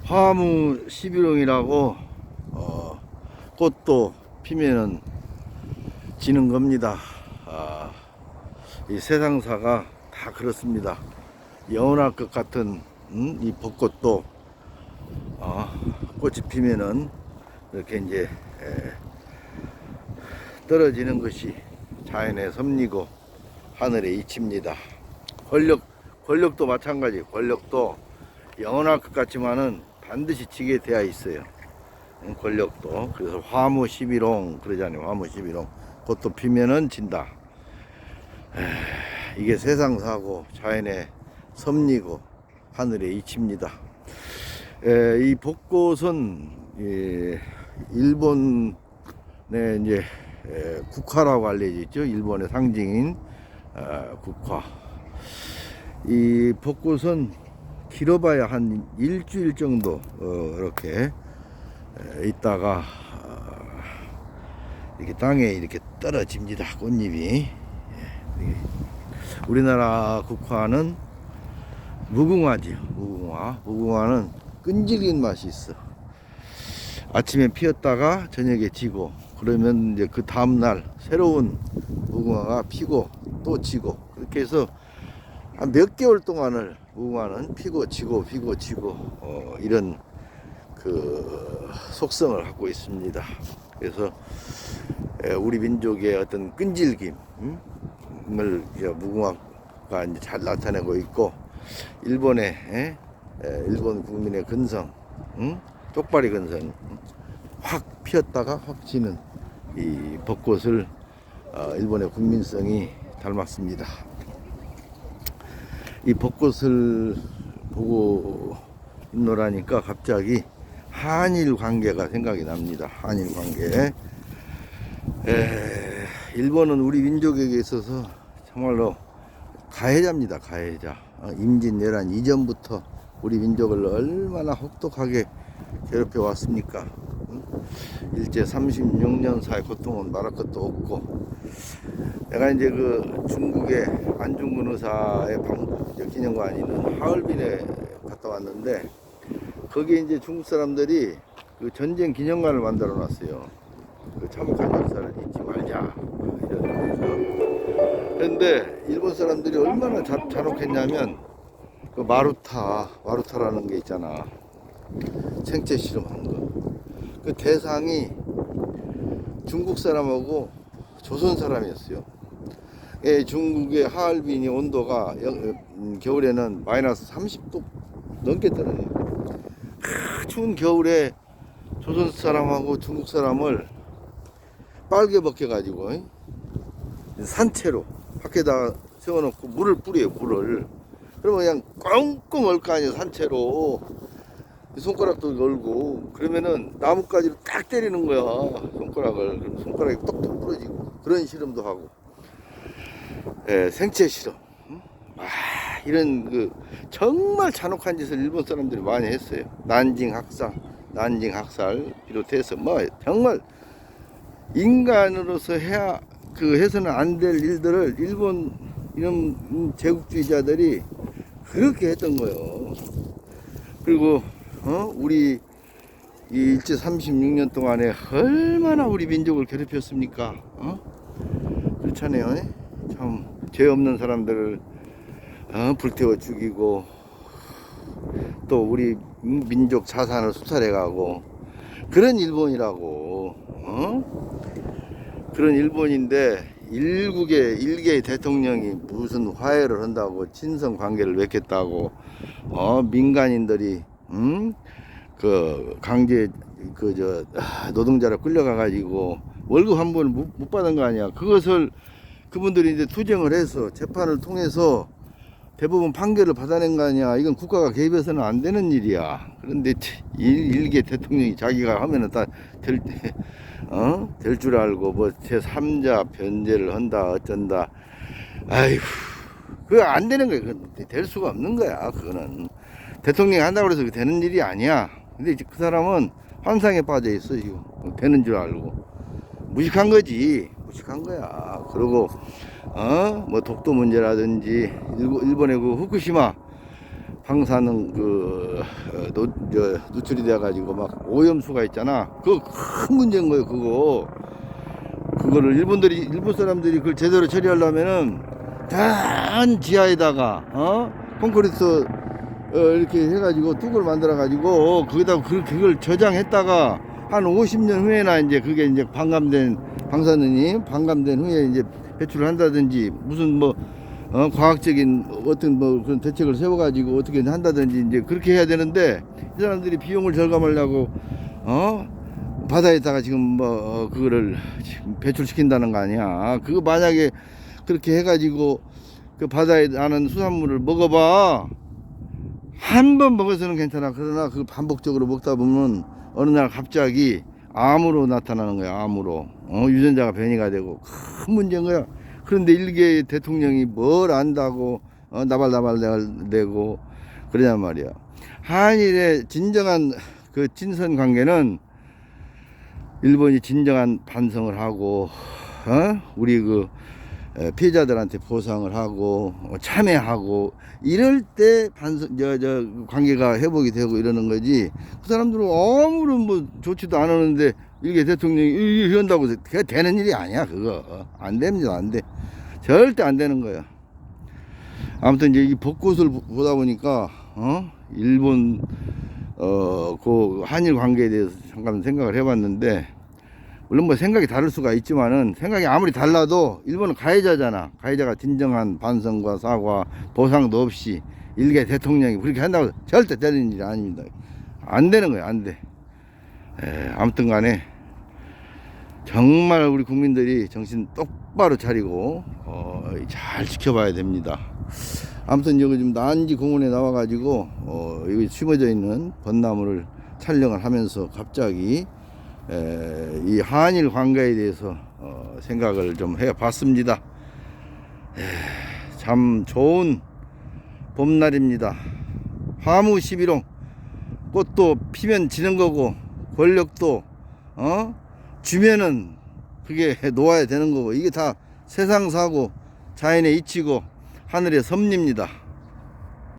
화무 11홍이라고 꽃도 피면은 지는 겁니다. 이 세상사가 다 그렇습니다. 영원할 것 같은 이 벚꽃도 꽃이 피면은 이렇게 이제 떨어지는 것이 자연의 섭리고 하늘의 이치입니다. 권력도 마찬가지. 권력도 영원할 것 같지만은 반드시 지게 되어 있어요. 권력도. 그래서 화무 11홍 그러잖아요. 화무 11홍. 꽃도 피면은 진다. 이게 세상사고 자연의 섭리고 하늘의 이치입니다. 이 벚꽃은 일본의 이제 국화라고 알려져 있죠. 일본의 상징인 국화. 이 벚꽃은 길어봐야 한 일주일 정도 이렇게 있다가 이렇게 땅에 이렇게 떨어집니다. 꽃잎이. 우리나라 국화는 무궁화지요. 무궁화는 끈질긴 맛이 있어. 아침에 피었다가 저녁에 지고, 그러면 이제 그 다음날 새로운 무궁화가 피고 또 지고, 그렇게 해서 한 몇 개월 동안을 무궁화는 피고 지고 이런 그 속성을 갖고 있습니다. 그래서 우리 민족의 어떤 끈질김을 무궁화가 이제 잘 나타내고 있고, 일본의 일본 국민의 근성, 쪽발이 근성, 확 피었다가 확 지는 이 벚꽃을 일본의 국민성이 닮았습니다. 이 벚꽃을 보고 있노라니까 갑자기 한일 관계가 생각이 납니다. 한일 관계. 일본은 우리 민족에게 있어서 정말로 가해자입니다. 가해자. 임진왜란 이전부터 우리 민족을 얼마나 혹독하게 괴롭혀 왔습니까? 일제 36년 사의 고통은 말할 것도 없고, 내가 이제 그 중국의 안중근 의사의 기념관이 있는 하얼빈에 갔다 왔는데, 거기에 이제 중국 사람들이 그 전쟁 기념관을 만들어 놨어요. 그 참혹한 역사를 잊지 말자, 이런 의미에서. 그런데 일본 사람들이 얼마나 잔혹했냐면, 그 마루타라는 게 있잖아. 생체 실험한 거. 그 대상이 중국 사람하고 조선 사람이었어요. 중국의 하얼빈이 온도가 겨울에는 마이너스 30도 넘게 떨어져요. 추운 겨울에 조선 사람하고 중국 사람을 빨개 벗겨가지고 산채로 밖에다가 세워놓고 물을 뿌려요. 물을. 그러면 그냥 꽁꽁 얼 거 아니에요. 산채로. 손가락도 걸고, 그러면은 나뭇가지로 딱 때리는 거야. 손가락을. 그럼 손가락이 똑똑 부러지고. 그런 실험도 하고. 생체 실험. 이런 그 정말 잔혹한 짓을 일본 사람들이 많이 했어요. 난징 학살 비롯해서 뭐 정말 인간으로서 해서는 안 될 일들을 일본 이런 제국주의자들이 그렇게 했던 거예요. 그리고 우리 이 일제 36년 동안에 얼마나 우리 민족을 괴롭혔습니까? 그렇잖아요. 참 죄 없는 사람들을 불태워 죽이고, 또 우리 민족 자산을 수탈해가고, 그런 일본이라고. 그런 일본인데 일개의 대통령이 무슨 화해를 한다고, 친선 관계를 맺겠다고, 민간인들이 그 강제 노동자로 끌려가 가지고 월급 한 번 못 받은 거 아니야. 그것을 그분들이 이제 투쟁을 해서 재판을 통해서 대부분 판결을 받아낸 거 아니야. 이건 국가가 개입해서는 안 되는 일이야. 그런데 일개 대통령이 자기가 하면은 다 될 줄 알고 뭐 제3자 변제를 한다 어쩐다. 아이고, 그거 안 되는 거야. 그거 될 수가 없는 거야. 그거는 대통령이 한다고 해서 되는 일이 아니야. 근데 그 사람은 환상에 빠져 있어. 지금 되는 줄 알고 무식한 거지. 무식한 거야. 그리고 뭐 독도 문제라든지 일본의 그 후쿠시마 방사능 누출이 돼가지고 막 오염수가 있잖아. 그거 큰 문제인 거예요. 그거를 일본 사람들이 그걸 제대로 처리하려면은 단 지하에다가 콘크리트 이렇게 해가지고 뚝을 만들어 가지고 거기다가 그걸 저장했다가 한 50년 후에나 이제 그게 이제 방사능이 반감된 후에 이제 배출을 한다든지 무슨 과학적인 어떤 그런 대책을 세워가지고 어떻게 한다든지 이제 그렇게 해야 되는데 이 사람들이 비용을 절감하려고 바다에다가 지금 그거를 지금 배출시킨다는 거 아니야. 그거 만약에 그렇게 해가지고 그 바다에 나는 수산물을 먹어봐. 한 번 먹어서는 괜찮아. 그러나 그 반복적으로 먹다 보면 어느 날 갑자기 암으로 나타나는 거야. 암으로 유전자가 변이가 되고 큰 문제인 거야. 그런데 일개 대통령이 뭘 안다고 나발나발 대고 그러냔 말이야. 한일의 진정한 그 친선 관계는 일본이 진정한 반성을 하고 우리 그 피해자들한테 보상을 하고 참여하고 이럴 때 관계가 회복이 되고 이러는 거지. 그 사람들은 아무런 좋지도 않았는데 일개 대통령이 이렇게 한다고 그게 되는 일이 아니야. 그거 안 됩니다. 안 돼. 절대 안 되는 거야. 아무튼 이제 이 벚꽃을 보다 보니까 일본 그 한일 관계에 대해서 잠깐 생각을 해봤는데, 물론 생각이 다를 수가 있지만은 생각이 아무리 달라도 일본은 가해자잖아. 가해자가 진정한 반성과 사과, 보상도 없이 일개 대통령이 그렇게 한다고 절대 되는 일이 아닙니다. 안 되는 거예요. 안 돼. 아무튼 간에 정말 우리 국민들이 정신 똑바로 차리고 잘 지켜봐야 됩니다. 아무튼 여기 지금 난지 공원에 나와가지고 여기 심어져 있는 벚나무를 촬영을 하면서 갑자기 이 한일 관계에 대해서 생각을 좀 해봤습니다. 참 좋은 봄날입니다. 화무 11홍. 꽃도 피면 지는 거고 권력도 주면은 그게 놓아야 되는 거고, 이게 다 세상사고 자연의 이치고 하늘의 섭리입니다.